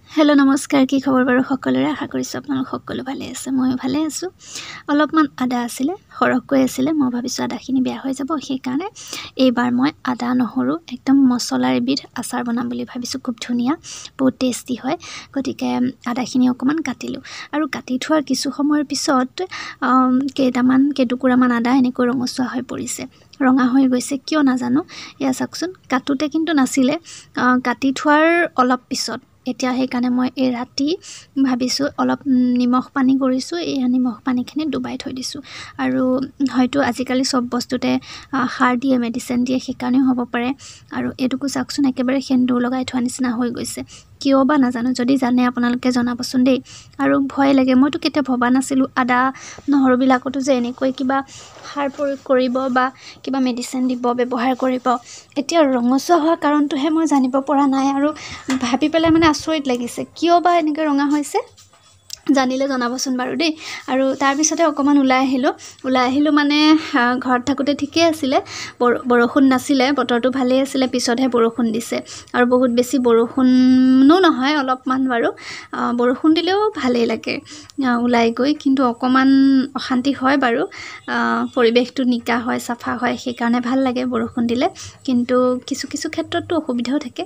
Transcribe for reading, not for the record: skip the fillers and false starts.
Hello' নমস্কাৰ, কি খবৰ বাৰু সকলোৰে? আশা কৰিছোঁ আপোনালোক সকলো ভালে আছে। ময়ো ভালে আছোঁ। অলপমান আদা আছিলে, সৰহকৈ আছিলে। মই ভাবিছোঁ আদাখিনি বেয়া হৈ যাব, সেইকাৰণে এইবাৰ মই আদা নহৰু একদম মছলাৰ এবিধ আচাৰ বনাম বুলি ভাবিছোঁ। খুব ধুনীয়া, বহুত টেষ্টি হয়। গতিকে আদাখিনি অকণমান কাটিলোঁ আৰু কাটি থোৱাৰ কিছু সময়ৰ পিছত কেইটুকুৰামান আদা এনেকৈ ৰঙচুৱা হৈ পৰিছে, ৰঙা হৈ গৈছে। কিয় নাজানো, এয়া চাওকচোন, কাটোতে কিন্তু নাছিলে, কাটি থোৱাৰ অলপ পিছত। এতিয়া সেইকাৰণে মই এই ৰাতি ভাবিছোঁ অলপ নিমখ পানী কৰিছোঁ, এই নিমখ পানীখিনি ডুবাই থৈ দিছোঁ। আৰু হয়তো আজিকালি চব বস্তুতে সাৰ দিয়ে, মেডিচিন দিয়ে, সেইকাৰণেও হ'ব পাৰে। আৰু এইটুকু চাওকচোন, একেবাৰে সেন্দুৰ লগাই থোৱা নিচিনা হৈ গৈছে। কিয় বা নাজানো, যদি জানে আপোনালোকে জনাবচোন দেই। আৰু ভয় লাগে, মইতো কেতিয়া ভবা নাছিলোঁ আদা নহৰুবিলাকতো যে এনেকৈ কিবা সাৰ প্ৰয়োগ কৰিব বা কিবা মেডিচিন দিব, ব্যৱহাৰ কৰিব। এতিয়া ৰঙচুৱা হোৱা কাৰণটোহে মই জানিব পৰা নাই আৰু ভাবি পেলাই মানে আচৰিত লাগিছে, কিয় বা এনেকৈ ৰঙা হৈছে। জানিলে জনাবচোন বাৰু দেই। আৰু তাৰপিছতে অকণমান ওলাই আহিলোঁ মানে ঘৰত থাকোঁতে ঠিকেই আছিলে, বৰষুণ নাছিলে, বতৰটো ভালেই আছিলে। পিছতহে বৰষুণ দিছে, আৰু বহুত বেছি বৰষুণো নহয়, অলপমান বাৰু। বৰষুণ দিলেও ভালেই লাগে ওলাই গৈ, কিন্তু অকণমান অশান্তি হয় বাৰু। পৰিৱেশটো নিকা হয়, চাফা হয়, সেইকাৰণে ভাল লাগে বৰষুণ দিলে। কিন্তু কিছু ক্ষেত্ৰততো অসুবিধাও থাকে।